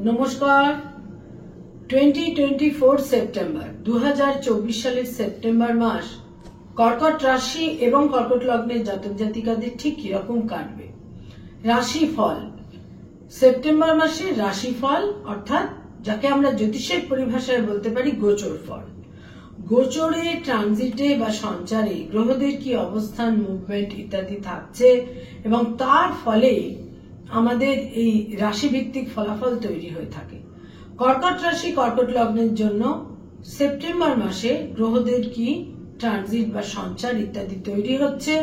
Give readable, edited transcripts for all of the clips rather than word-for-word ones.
নমস্কার। 2024 সেপ্টেম্বর 2024 সালের সেপ্টেম্বর মাস কর্কট রাশি এবং কর্কট লগ্নের জাতক জাতিকাদের ঠিক কিরকম কাটবে। রাশিফল সেপ্টেম্বর মাসের রাশিফল অর্থাৎ যাকে আমরা জ্যোতিষের পরিভাষায় বলতে পারি গোচর ফল। গোচরে, ট্রানজিটে বা সঞ্চারে গ্রহদের কি অবস্থান, মুভমেন্ট ইত্যাদি থাকছে এবং তার ফলে আমাদের এই রাশিভিত্তিক ফলাফল তৈরি হয়ে থাকে। কর্কট রাশি কর্কট লগ্নের জন্য সেপ্টেম্বর মাসে গ্রহদের কি ট্রানজিট বা সঞ্চার ইত্যাদি তৈরি হচ্ছে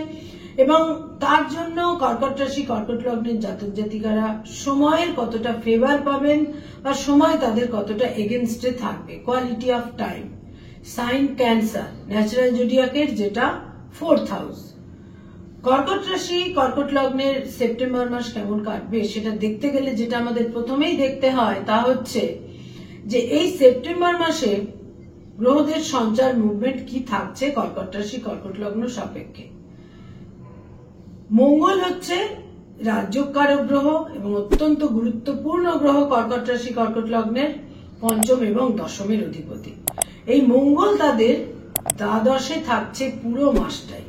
এবং তার জন্য কর্কট রাশি কর্কট লগ্নের জাতক জাতিকারা সময়ের কতটা ফেভার পাবেন বা সময় তাদের কতটা এগেনস্টে থাকবে। Quality of time, sign Cancer, natural জোডিয়াকের যেটা 4th হাউস। কর্কট রাশি কর্কট লগ্নের সেপ্টেম্বর মাস কেমন কাটবে সেটা দেখতে গেলে যেটা আমাদের প্রথমেই দেখতে হয় তা হচ্ছে যে এই সেপ্টেম্বর মাসে গ্রহদের সঞ্চার, মুভমেন্ট কি থাকছে কর্কট রাশি কর্কট লগ্ন সাপেক্ষে। মঙ্গল হচ্ছে রাজ্যকারক গ্রহ এবং অত্যন্ত গুরুত্বপূর্ণ গ্রহ কর্কট রাশি কর্কট লগ্নের পঞ্চম এবং দশমের অধিপতি। এই মঙ্গল তাদের দ্বাদশে থাকছে পুরো মাসটাই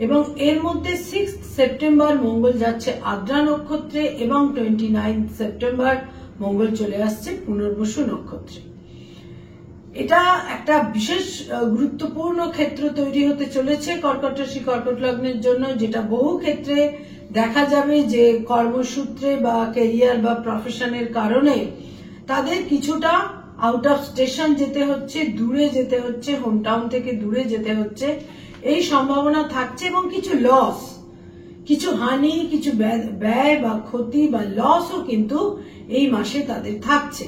এবং এর মধ্যে 6 সেপ্টেম্বর মঙ্গল যাচ্ছে আদ্রা নক্ষত্রে এবং 29 সেপ্টেম্বর মঙ্গল চলে আসছে পুনর্বসু নক্ষত্রে। এটা একটা বিশেষ গুরুত্বপূর্ণ ক্ষেত্র তৈরি হতে চলেছে কর্কট রাশি কর্কট লগ্নের জন্য, যেটা বহু ক্ষেত্রে দেখা যাবে যে কর্মসূত্রে বা ক্যারিয়ার বা প্রফেশনের কারণে তাদের কিছুটা আউট অফ স্টেশন যেতে হচ্ছে, দূরে যেতে হচ্ছে, হোম টাউন থেকে দূরে যেতে হচ্ছে, এই সম্ভাবনা থাকছে এবং কিছু লস, কিছু হানি, কিছু ব্যয় বা ক্ষতি বা লসও কিন্তু এই মাসে তাদের থাকছে।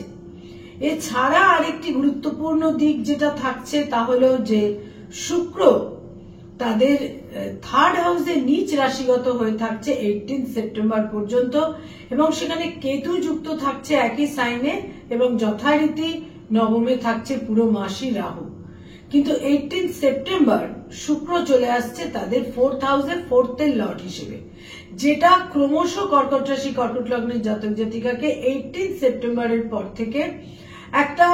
এছাড়া আরেকটি গুরুত্বপূর্ণ দিক যেটা থাকছে তা হলো যে শুক্র তাদের 3rd হাউসে নিচ রাশিগত হয়ে থাকছে 18 সেপ্টেম্বর পর্যন্ত এবং সেখানে কেতু যুক্ত থাকছে একই সাইনে এবং যথারীতি নবমে থাকছে পুরো মাসই রাহু। কিন্তু 18 সেপ্টেম্বর শুক্র চলে আসছে তাদের 4th হাউসে 4th এর লর্ড হিসেবে, যেটা ক্রমশ কর্কট রাশি কর্কট লগ্নের জাতক জাতিকাকে 18 সেপ্টেম্বরের পর থেকে একটা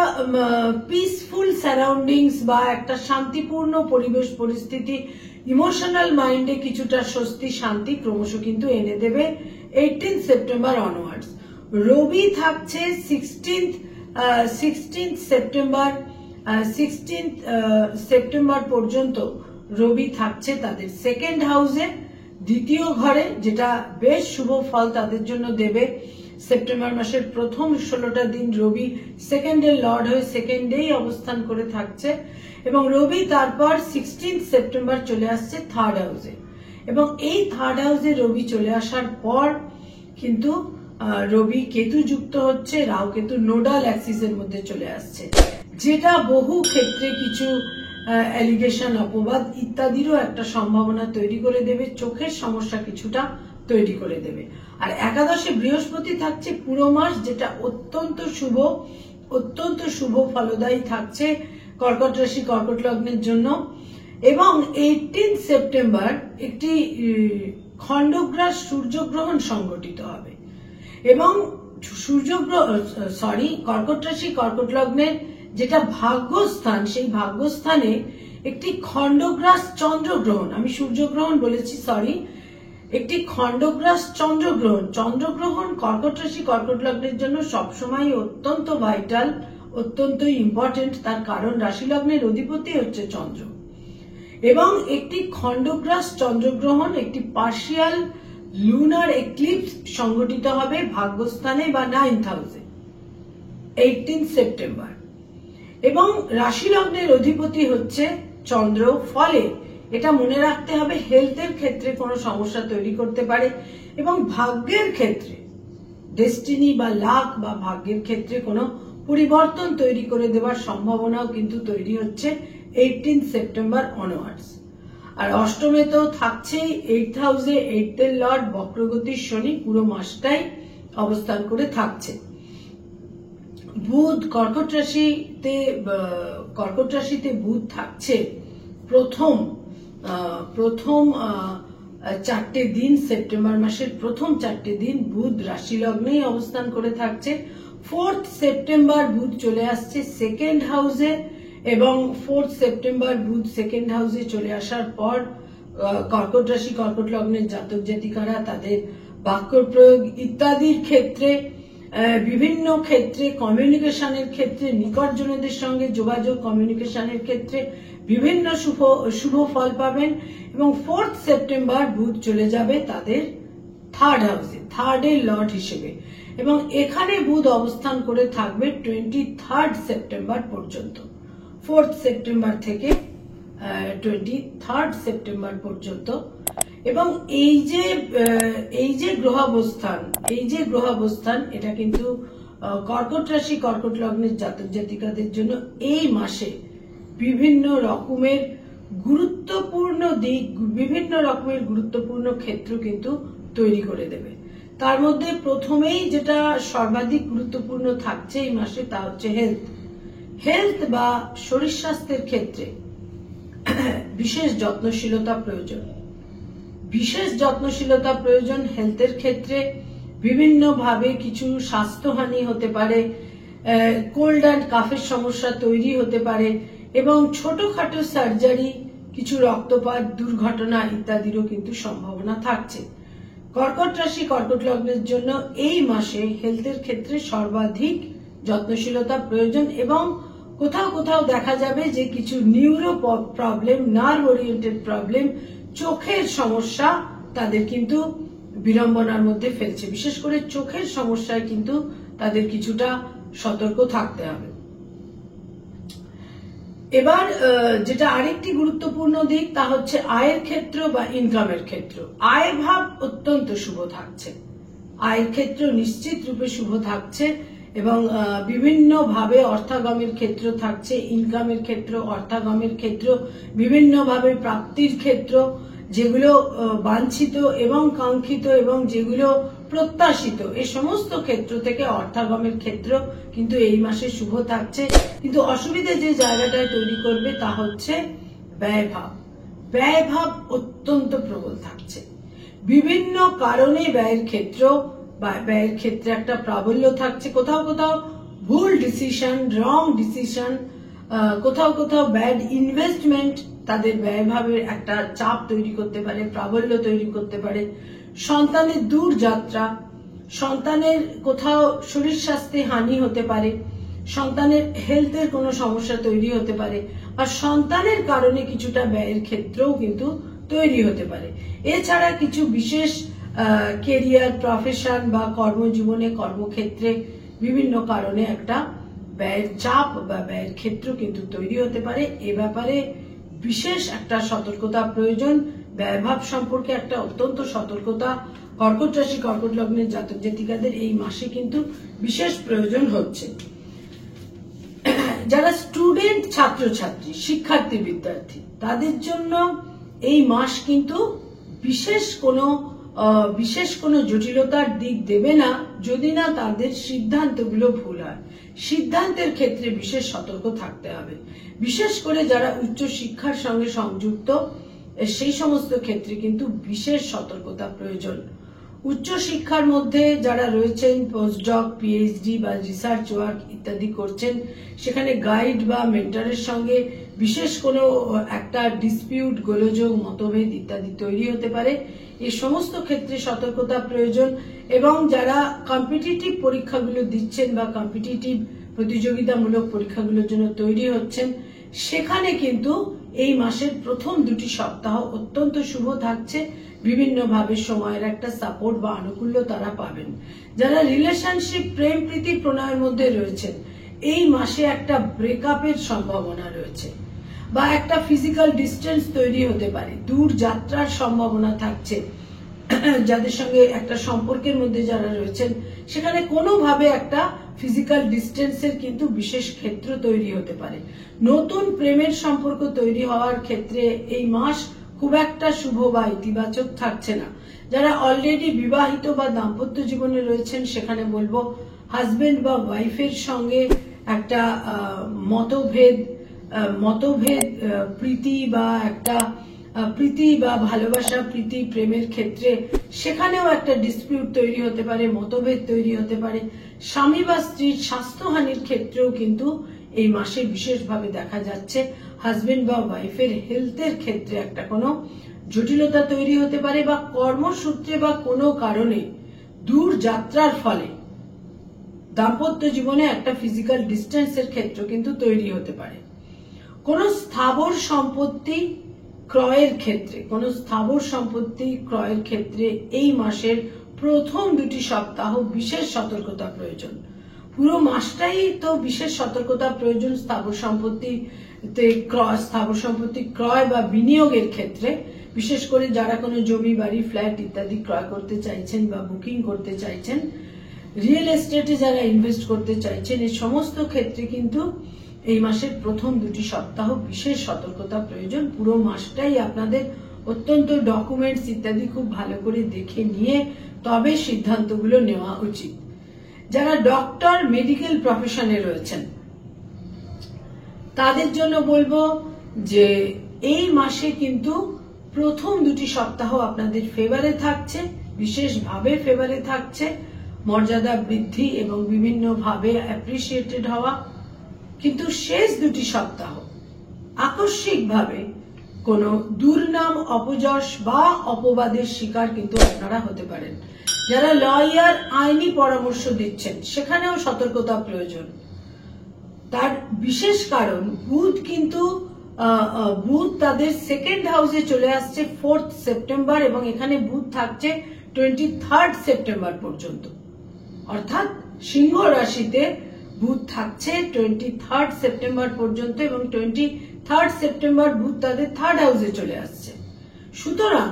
পিসফুল সারাউন্ডিংস বা একটা শান্তিপূর্ণ পরিবেশ পরিস্থিতি, ইমোশনাল মাইন্ডে কিছুটা স্বস্তি শান্তি ক্রমশ কিন্তু এনে দেবে 18 সেপ্টেম্বর অনওয়ার্ডস। রবি থাকছে 16th সেপ্টেম্বর পর্যন্ত রবি থাকছে তাদের 2nd হাউসে, দ্বিতীয় ঘরে, যেটা বেশ শুভ ফল তাদের জন্য দেবে। সেপ্টেম্বর মাসের প্রথম 16টা দিন রবি 2nd এর লর্ড হয়ে 2ndেই অবস্থান করে থাকছে এবং রবি তারপর 16th সেপ্টেম্বর চলে আসছে 3rd হাউসে এবং এই 3rd হাউসে রবি চলে আসার পর কিন্তু রবি কেতু যুক্ত হচ্ছে, রাহু কেতু নোডাল অ্যাক্সিসের মধ্যে চলে আসছে, যেটা বহু ক্ষেত্রে কিছু অ্যালিগেশন, অপবাদ ইত্যাদিরও একটা সম্ভাবনা তৈরি করে দেবে, চোখের সমস্যা কিছুটা তৈরি করে দেবে। আর একাদশে বৃহস্পতি থাকছে পুরো মাস, যেটা অত্যন্ত শুভ ফলদায়ী থাকছে কর্কট রাশি কর্কট লগ্নের জন্য। এবং 18 সেপ্টেম্বর একটি খণ্ডগ্রাস সূর্যগ্রহণ সংঘটিত হবে এবং কর্কট রাশি কর্কট লগ্নের যেটা ভাগ্যস্থান, সেই ভাগ্যস্থানে একটি খণ্ডগ্রাস চন্দ্রগ্রহণ, আমি সূর্যগ্রহণ বলেছি একটি খণ্ডগ্রাস চন্দ্রগ্রহণ কর্কট রাশি কর্কট লগ্নের জন্য সবসময় অত্যন্ত ভাইটাল, অত্যন্ত ইম্পর্টেন্ট। তার কারণ রাশি লগ্নের অধিপতি হচ্ছে চন্দ্র এবং একটি খণ্ডগ্রাস চন্দ্রগ্রহণ, একটি পার্শিয়াল লুনার এক্লিপস সংঘটিত হবে ভাগ্যস্থানে বা 9th হাউসে 18 সেপ্টেম্বর এবং রাশি লগ্নের অধিপতি হচ্ছে চন্দ্র। ফলে এটা মনে রাখতে হবে হেলথের ক্ষেত্রে কোনো সমস্যা তৈরি করতে পারে এবং ভাগ্যের ক্ষেত্রে, ডেস্টিনি বা লাক বা ভাগ্যের ক্ষেত্রে কোনো পরিবর্তন তৈরি করে দেওয়ার সম্ভাবনাও কিন্তু তৈরি হচ্ছে 18 সেপ্টেম্বর অনওয়ার্ডস। আর অষ্টমে তো থাকছেই 8th হাউসে 8th এর লর্ড বক্রগতির শনি পুরো মাসটাই অবস্থান করে থাকছে। বুধ কর্কট রাশিতে বুধ থাকছে প্রথম 4টে দিন, সেপ্টেম্বর মাসের প্রথম 4টে দিন বুধ রাশি লগ্নেই অবস্থান করে থাকছে। 4th সেপ্টেম্বর বুধ চলে আসছে সেকেন্ড হাউসে, এবং 4th সেপ্টেম্বর বুধ সেকেন্ড হাউসে চলে আসার পর কর্কট রাশি কর্কট লগ্নের জাতক জাতিকারা তাদের বাক্য প্রয়োগ ইত্যাদির ক্ষেত্রে, বিভিন্ন ক্ষেত্রে, কমিউনিকেশনের ক্ষেত্রে, নিকটজনদের সঙ্গে যোগাযোগ কমিউনিকেশনের ক্ষেত্রে বিভিন্ন শুভ ফল পাবেন। এবং 4th সেপ্টেম্বর বুধ চলে যাবে তাদের থার্ড হাউসে, থার্ডের লর্ড হিসেবে, এবং এখানে বুধ অবস্থান করে থাকবে 23rd সেপ্টেম্বর পর্যন্ত। 4th সেপ্টেম্বর থেকে 23rd সেপ্টেম্বর পর্যন্ত। এবং এই যে গ্রহাবস্থান এটা কিন্তু কর্কট রাশি কর্কট লগ্নের জাতক জাতিকাদের জন্য এই মাসে বিভিন্ন রকমের গুরুত্বপূর্ণ দিক, বিভিন্ন রকমের গুরুত্বপূর্ণ ক্ষেত্র কিন্তু তৈরি করে দেবে। তার মধ্যে প্রথমেই যেটা সর্বাধিক গুরুত্বপূর্ণ থাকছে এই মাসে তা হচ্ছে হেলথ বা শরীর স্বাস্থ্যের ক্ষেত্রে বিশেষ যত্নশীলতা প্রয়োজন। হেলথের ক্ষেত্রে বিভিন্ন ভাবে কিছু স্বাস্থ্যহানি হতে পারে, কোল্ড অ্যান্ড কাফের সমস্যা তৈরি হতে পারে, এবং ছোটখাটো সার্জারি, কিছু রক্তপাত, দুর্ঘটনা ইত্যাদিরও কিন্তু সম্ভাবনা থাকছে। কর্কট রাশি কর্কট লগ্নের জন্য এই মাসে হেলথের ক্ষেত্রে সর্বাধিক যত্নশীলতা প্রয়োজন, এবং কোথাও কোথাও দেখা যাবে যে কিছু neuro problem, nerve oriented problem, চোখের সমস্যা তাদের কিন্তু বিড়ম্বনার মধ্যে ফেলছে। বিশেষ করে চোখের সমস্যায় কিন্তু তাদের কিছুটা সতর্ক থাকতে হবে। এবার যেটা আরেকটি গুরুত্বপূর্ণ দিক তা হচ্ছে আয়ের ক্ষেত্র বা ইনকামের ক্ষেত্র। আয় ভাব অত্যন্ত শুভ থাকছে, আয়ের ক্ষেত্র নিশ্চিত রূপে শুভ থাকছে, এবং বিভিন্ন ভাবে অর্থাগমের ক্ষেত্র থাকছে, ইনকামের ক্ষেত্র, অর্থাগমের ক্ষেত্র, বিভিন্ন ভাবে প্রাপ্তির ক্ষেত্র, যেগুলো বাঞ্ছিত এবং কাঙ্ক্ষিত এবং যেগুলো প্রত্যাশিত, এই সমস্ত ক্ষেত্র থেকে অর্থাগমের ক্ষেত্র কিন্তু এই মাসে শুভ থাকছে। কিন্তু অসুবিধা যে জায়গাটায় তৈরি করবে তা হচ্ছে ব্যয়ভাব অত্যন্ত প্রবল থাকছে। বিভিন্ন কারণে ব্যয়ের ক্ষেত্রে একটা প্রাবল্য থাকছে। কোথাও কোথাও ভুল ডিসিশন, রং ডিসিশন, কোথাও কোথাও ব্যাড ইনভেস্টমেন্ট তাদের ব্যয়ভাবের একটা চাপ তৈরি করতে পারে, প্রাবল্য তৈরি করতে পারে। সন্তানের দূর যাত্রা, সন্তানের কোথাও শরীর স্বাস্থ্যে হানি হতে পারে, সন্তানের হেলথের কোনো সমস্যা তৈরি হতে পারে, আর সন্তানের কারণে কিছুটা ব্যয়ের ক্ষেত্রেও কিন্তু তৈরি হতে পারে। এছাড়া কিছু বিশেষ কেরিয়ার, প্রফেশন বা কর্মজীবনে, কর্মক্ষেত্রে বিভিন্ন কারণে একটা ব্যয়ের চাপ বা ব্যয়ের ক্ষেত্র কিন্তু তৈরি হতে পারে। এ ব্যাপারে বিশেষ একটা সতর্কতা প্রয়োজন। ব্যয়ভাব সম্পর্কে একটা অত্যন্ত সতর্কতা কর্কট রাশি কর্কট লগ্নের জাতক জাতিকাদের এই মাসে কিন্তু বিশেষ প্রয়োজন হচ্ছে। যারা স্টুডেন্ট, ছাত্রছাত্রী, শিক্ষার্থী, বিদ্যার্থী, তাদের জন্য এই মাস কিন্তু বিশেষ কোনো জটিলতার দিক দেবে না, যদি না তাদের সিদ্ধান্তগুলো ভুল হয়। সিদ্ধান্তের ক্ষেত্রে বিশেষ সতর্ক থাকতে হবে। বিশেষ করে যারা উচ্চ শিক্ষার সঙ্গে সংযুক্ত, সেই সমস্ত ক্ষেত্রে কিন্তু বিশেষ সতর্কতা প্রয়োজন। উচ্চ শিক্ষার মধ্যে যারা রয়েছেন, পোস্টডক, পিএইচডি বা রিসার্চ ওয়ার্ক ইত্যাদি করছেন, সেখানে গাইড বা মেন্টরের সঙ্গে বিশেষ কোনো একটা ডিসপিউট, গোলযোগ, মতভেদ ইত্যাদি তৈরি হতে পারে। এই সমস্ত ক্ষেত্রে সতর্কতা প্রয়োজন। এবং যারা কম্পিটিটিভ পরীক্ষাগুলো দিচ্ছেন বা কম্পিটিটিভ প্রতিযোগিতামূলক পরীক্ষাগুলোর জন্য তৈরি হচ্ছেন, সেখানে কিন্তু এই মাসের প্রথম 2টি সপ্তাহ অত্যন্ত শুভ থাকছে। বিভিন্নভাবে সময়ের একটা সাপোর্ট বা আনুকূল্য তারা পাবেন। যারা রিলেশনশিপ, প্রেম প্রীতি প্রণয়ের মধ্যে রয়েছেন, এই মাসে একটা ব্রেকআপের সম্ভাবনা রয়েছে, বা একটা ফিজিক্যাল ডিস্টেন্স তৈরি হতে পারে, দূর যাত্রার সম্ভাবনা থাকছে। যাদের সঙ্গে একটা সম্পর্কের মধ্যে যারা রয়েছেন, সেখানে কোনোভাবে একটা ফিজিক্যাল ডিস্টেন্সের কিন্তু বিশেষ ক্ষেত্র তৈরি হতে পারে। নতুন প্রেমের সম্পর্ক তৈরি হওয়ার ক্ষেত্রে এই মাস খুব একটা শুভ বা ইতিবাচক থাকছে না। যারা অলরেডি বিবাহিত বা দাম্পত্য জীবনে রয়েছেন, সেখানে বলবো হাজবেন্ড বা ওয়াইফের সঙ্গে একটা মতভেদ, প্রীতি বা একটা প্রীতি বা ভালোবাসা, প্রীতি প্রেমের ক্ষেত্রে সেখানেও একটা ডিসপিউট তৈরি হতে পারে, মতভেদ তৈরি হতে পারে। স্বামী বা স্ত্রীর স্বাস্থ্যহানির ক্ষেত্রেও কিন্তু এই মাসে বিশেষভাবে দেখা যাচ্ছে। হাজবেন্ড বা ওয়াইফের হেলথের ক্ষেত্রে একটা কোনো জটিলতা তৈরি হতে পারে, বা কর্মসূত্রে বা কোনো কারণে দূর যাত্রার ফলে দাম্পত্য জীবনে একটা ফিজিক্যাল ডিস্টেন্সের ক্ষেত্র কিন্তু তৈরি হতে পারে। কোনো স্থাবর সম্পত্তি ক্রয়ের ক্ষেত্রে এই মাসের প্রথম 2টি সপ্তাহ বিশেষ সতর্কতা প্রয়োজন। পুরো মাসটাই তো বিশেষ সতর্কতা প্রয়োজন স্থাবর সম্পত্তি ক্রয় বা বিনিয়োগের ক্ষেত্রে, বিশেষ করে যারা কোনো জমি, বাড়ি, ফ্ল্যাট ইত্যাদি ক্রয় করতে চাইছেন বা বুকিং করতে চাইছেন, রিয়েল এস্টেটে যারা ইনভেস্ট করতে চাইছেন, এই সমস্ত ক্ষেত্রে কিন্তু এই মাসের প্রথম 2টি সপ্তাহ বিশেষ সতর্কতা প্রয়োজন। পুরো মাসটাই আপনাদের অত্যন্ত ডকুমেন্টস ইত্যাদি খুব ভালো করে দেখে নিয়ে তবে সিদ্ধান্তগুলো নেওয়া উচিত। যারা ডক্টর, মেডিকেল প্রফেশনে রয়েছেন তাদের জন্য বলবো যে এই মাসে কিন্তু প্রথম 2টি সপ্তাহ আপনাদের ফেভারে থাকছে, বিশেষভাবে ফেভারে থাকছে। মর্যাদা বৃদ্ধি এবং বিভিন্নভাবে অ্যাপ্রিসিয়েটেড হওয়া। কিন্তু শেষ 2টি সপ্তাহ আকস্মিকভাবে কোনো দুর্নাম, অপযশ বা অপবাদের শিকার কিন্তু আপনারা হতে পারেন। যারা লয়ার, আইনি পরামর্শ দিচ্ছেন সেখানেও সতর্কতা প্রয়োজন। তার বিশেষ কারণ বুধ তাদের সেকেন্ড হাউসে চলে আসছে 4 সেপ্টেম্বর, এবং এখানে বুধ থাকছে 23 সেপ্টেম্বর পর্যন্ত। অর্থাৎ সিংহ রাশিতে বুধ থাকছে 23 সেপ্টেম্বর পর্যন্ত, এবং 23 সেপ্টেম্বর বুধ তাদের 3rd হাউসে চলে আসছে। সুতরাং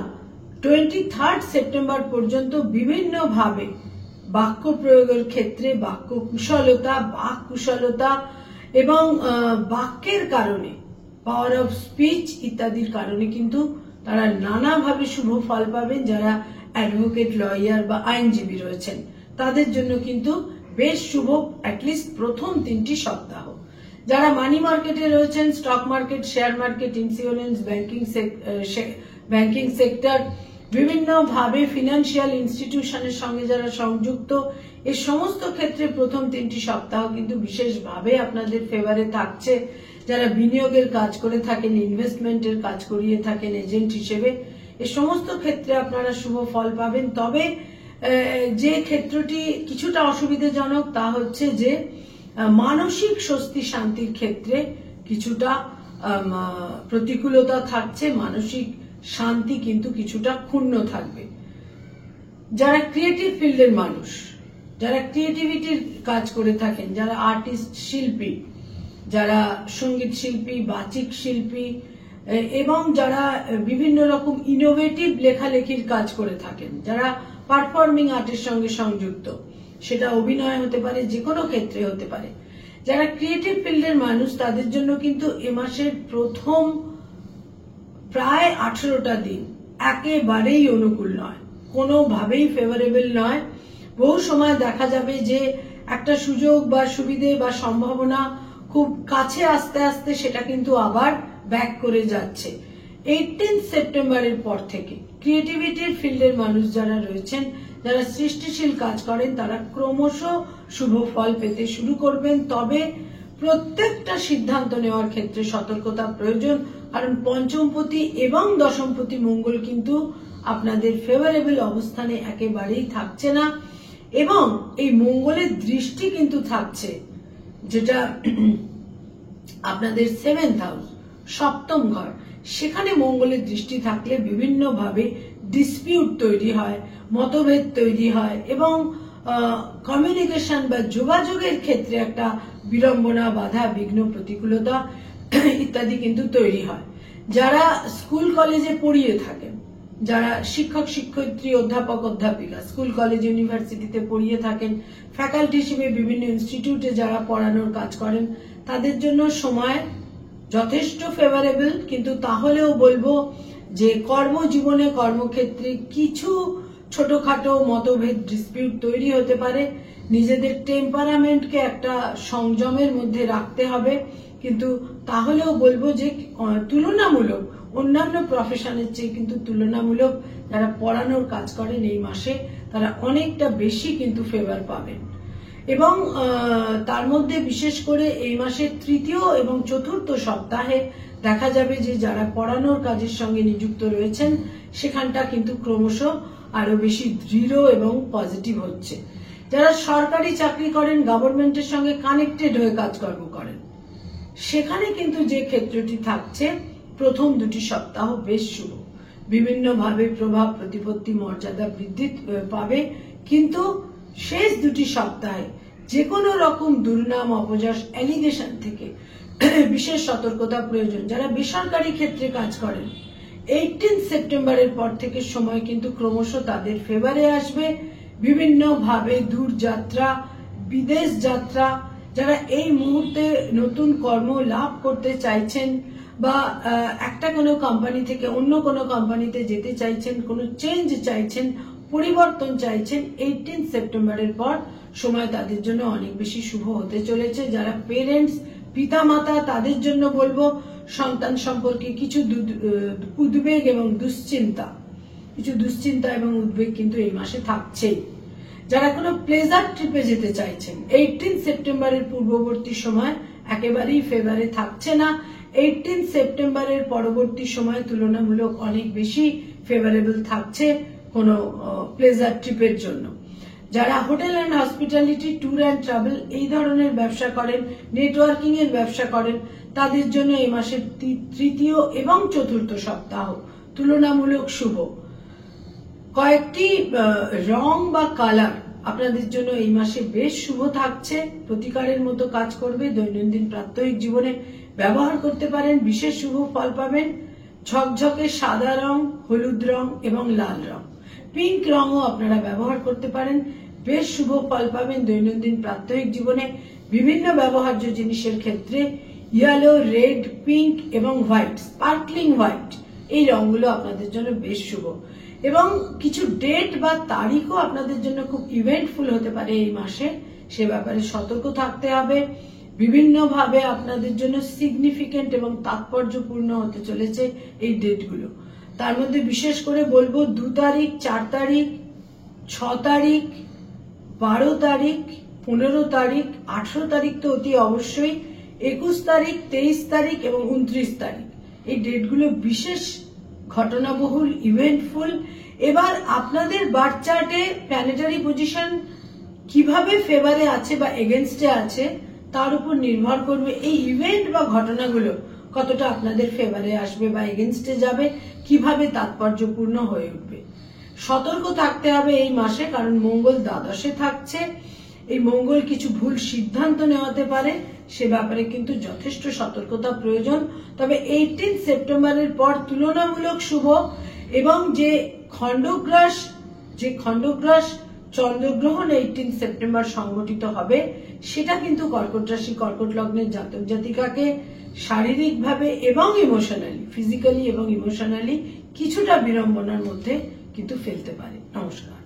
23 সেপ্টেম্বর পর্যন্ত বিভিন্নভাবে বাক্য প্রয়োগের ক্ষেত্রে বাক্য কুশলতা এবং বাক্যের কারণে, পাওয়ার অফ স্পিচ ইত্যাদির কারণে কিন্তু তারা নানাভাবে শুভ ফল পাবেন। যারা অ্যাডভোকেট, লয়ার বা আইনজীবী রয়েছেন তাদের জন্য কিন্তু বেশ শুভ অ্যাটলিস্ট প্রথম 3টি সপ্তাহ। যারা মানি মার্কেটে রয়েছেন, stock market, share market, insurance, banking sector, বিভিন্নভাবে ফিনান্সিয়াল ইনস্টিটিউশনের সঙ্গে যারা সংযুক্ত, এই সমস্ত ক্ষেত্রে প্রথম 3টি সপ্তাহ কিন্তু বিশেষভাবে আপনাদের ফেভারে থাকছে। যারা বিনিয়োগের কাজ করে থাকেন, ইনভেস্টমেন্টের কাজ করিয়ে থাকেন এজেন্ট হিসেবে, এই সমস্ত ক্ষেত্রে আপনারা শুভ ফল পাবেন। তবে যে ক্ষেত্রটি কিছুটা অসুবিধাজনক তা হচ্ছে যে মানসিক স্বস্তি শান্তির ক্ষেত্রে কিছুটা প্রতিকূলতা থাকছে, মানসিক শান্তি কিন্তু কিছুটা ক্ষুণ্ণ থাকবে। যারা ক্রিয়েটিভ ফিল্ডের মানুষ, যারা ক্রিয়েটিভিটির কাজ করে থাকেন, যারা আর্টিস্ট, শিল্পী, যারা সঙ্গীত শিল্পী, বাচিক শিল্পী এবং যারা বিভিন্ন রকম ইনোভেটিভ লেখালেখির কাজ করে থাকেন, যারা পারফর্মিং আর্টের সঙ্গে সংযুক্ত, সেটা অভিনয় হতে পারে, যে কোনো ক্ষেত্রে হতে পারে, যারা ক্রিয়েটিভ ফিল্ডের মানুষ তাদের জন্য কিন্তু এ মাসের প্রথম প্রায় 18টা দিন একেবারেই অনুকূল নয়, কোনোভাবেই ফেভারেবল নয়। বহু সময় দেখা যাবে যে একটা সুযোগ বা সুবিধে বা সম্ভাবনা খুব কাছে আসতে আসতে সেটা কিন্তু আবার ব্যাক করে যাচ্ছে। 18 সেপ্টেম্বরের পর থেকে ক্রিয়েটিভিটির ফিল্ডের মানুষ যারা রয়েছেন, যারা সৃষ্টিশীল কাজ করেন, তারা ক্রমশ শুভ ফল পেতে শুরু করবেন। তবে প্রত্যেকটা সিদ্ধান্ত নেওয়ার ক্ষেত্রে সতর্কতা প্রয়োজন, কারণ পঞ্চমপতি এবং দশমপতি মঙ্গল কিন্তু আপনাদের ফেভারেবল অবস্থানে একেবারেই থাকছে না, এবং এই মঙ্গলের দৃষ্টি কিন্তু থাকছে যেটা আপনাদের 7th হাউস, সপ্তম ঘর, সেখানে মঙ্গলের দৃষ্টি থাকলে বিভিন্নভাবে ডিসপিউট তৈরি হয়, মতভেদ তৈরি হয়, এবং কমিউনিকেশন বা যোগাযোগের ক্ষেত্রে একটা বিড়ম্বনা, বাধা, বিঘ্ন, প্রতিকূলতা ইত্যাদি কিন্তু তৈরি হয়। যারা স্কুল কলেজে পড়িয়ে থাকেন, যারা শিক্ষক শিক্ষয়িত্রী, অধ্যাপক অধ্যাপিকা, স্কুল কলেজ ইউনিভার্সিটিতে পড়িয়ে থাকেন, ফ্যাকাল্টি হিসেবে বিভিন্ন ইনস্টিটিউটে যারা পড়ানোর কাজ করেন, তাদের জন্য সময় যথেষ্ট ফেভারেবল। কিন্তু তাহলেও বলবো যে কর্মজীবনে, কর্মক্ষেত্রে কিছু ছোটখাটো মতভেদ, ডিসপিউট তৈরি হতে পারে। নিজেদের টেম্পারামেন্টকে একটা সংযমের মধ্যে রাখতে হবে, কিন্তু তাহলেও বলবো যে তুলনামূলক অন্যান্য প্রফেশনের চেয়ে কিন্তু তুলনামূলক যারা পড়ানোর কাজ করেন এই মাসে তারা অনেকটা বেশি কিন্তু ফেভার পাবেন। এবং তার মধ্যে বিশেষ করে এই মাসের তৃতীয় এবং চতুর্থ সপ্তাহে দেখা যাবে যে যারা পড়ানোর কাজের সঙ্গে নিযুক্ত রয়েছেন সেখানটা কিন্তু ক্রমশ আরো বেশি দৃঢ় এবং পজিটিভ হচ্ছে। যারা সরকারি চাকরি করেন, গভর্নমেন্টের সঙ্গে কানেক্টেড হয়ে কাজকর্ম করেন, সেখানে কিন্তু যে ক্ষেত্রটি থাকছে প্রথম দুটি সপ্তাহ বেশ শুভ, বিভিন্নভাবে প্রভাব প্রতিপত্তি মর্যাদা বৃদ্ধি পাবে, কিন্তু শেষ দুটি সপ্তাহে যে কোনো রকম দুর্নাম অপযশ অ্যালিগেশন থেকে বিশেষ সতর্কতা প্রয়োজন। যারা বেসরকারি ক্ষেত্রে কাজ করেন 18 সেপ্টেম্বরের পর থেকে সময় কিন্তু ক্রমশ তাদের ফেভারে আসবে। বিভিন্ন ভাবে দূর যাত্রা, বিদেশ যাত্রা, যারা এই মুহূর্তে নতুন কর্ম লাভ করতে চাইছেন বা একটা কোনো কোম্পানি থেকে অন্য কোনো কোম্পানিতে যেতে চাইছেন, কোনো চেঞ্জ চাইছেন, পরিবর্তন চাইছেন, 18 সেপ্টেম্বরের পর সময় তাদের জন্য অনেক বেশি শুভ হতে চলেছে। যারা পেরেন্টস, পিতামাতা, তাদের জন্য বলবো সন্তান সম্পর্কে কিছু উদ্বেগ এবং দুশ্চিন্তা এবং উদ্বেগ কিন্তু এই মাসে থাকছেই। যারা কোনো প্লেজার ট্রিপে যেতে চাইছেন 18 সেপ্টেম্বরের পূর্ববর্তী সময় একেবারেই ফেভারে থাকছে না। 18 সেপ্টেম্বরের পরবর্তী সময় তুলনামূলক অনেক বেশি ফেভারেবল থাকছে কোনো প্লেজার ট্রিপের জন্য। যারা hotel and hospitality, tour and travel এই ধরনের ব্যবসা করেন, নেটওয়ার্কিং এর ব্যবসা করেন, তাদের জন্য এই মাসের তৃতীয় এবং চতুর্থ সপ্তাহ তুলনামূলক শুভ। কয়েকটি রং বা কালার আপনাদের জন্য এই মাসে বেশ শুভ থাকছে, প্রতিকারের মতো কাজ করবে, দৈনন্দিন প্রাত্যহিক জীবনে ব্যবহার করতে পারেন, বিশেষ শুভ ফল পাবেন। ঝকঝকে সাদা রং, হলুদ রং এবং লাল রং, পিঙ্ক রঙও আপনারা ব্যবহার করতে পারেন, বেশ শুভ ফল পাবেন দৈনন্দিন প্রাত্যহিক জীবনে। বিভিন্ন ব্যবহার্য জিনিসের ক্ষেত্রে ইয়েলো, রেড, পিঙ্ক এবং হোয়াইট, স্পার্কলিং হোয়াইট, এই রঙগুলো আপনাদের জন্য বেশ শুভ। এবং কিছু ডেট বা তারিখও আপনাদের জন্য খুব ইভেন্টফুল হতে পারে এই মাসে, সে ব্যাপারে সতর্ক থাকতে হবে। বিভিন্নভাবে আপনাদের জন্য সিগনিফিকেন্ট এবং তাৎপর্যপূর্ণ হতে চলেছে এই ডেটগুলো। তার মধ্যে বিশেষ করে বলবো 2 তারিখ, 4 তারিখ, 6 তারিখ, 12 তারিখ, 15 তারিখ, 18 তারিখ তো অতি অবশ্যই, 21 তারিখ, 23 তারিখ এবং 29 তারিখ, এই ডেটগুলো বিশেষ ঘটনাবহুল, ইভেন্টফুল। এবার আপনাদের বার্থ চার্টে প্ল্যানেটারি পজিশন কিভাবে ফেভারে আছে বা এগেনস্টে আছে তার উপর নির্ভর করবে এই ইভেন্ট বা ঘটনাগুলো কতটা আপনাদের ফেভারে আসবে বা এগেনস্টে যাবে, কিভাবে তাৎপর্যপূর্ণ হয়ে উঠবে। সতর্ক থাকতে হবে এই মাসে, কারণ মঙ্গল দ্বাদশে থাকছে। এই মঙ্গল কিছু ভুল সিদ্ধান্ত নেওয়াতে পারে, সে ব্যাপারে কিন্তু যথেষ্ট সতর্কতা প্রয়োজন। তবে 18 সেপ্টেম্বরের পর তুলনামূলক শুভ। এবং যে খণ্ডগ্রাস চন্দ্রগ্রহণ 18 সেপ্টেম্বর সংঘটিত হবে, সেটা কিন্তু কর্কট রাশি, কর্কট লগ্নের জাতক জাতিকাকে শারীরিকভাবে এবং ইমোশনালি, ফিজিক্যালি এবং ইমোশনালি কিছুটা বিড়ম্বনার মধ্যে কিন্তু ফেলতে পারে। নমস্কার।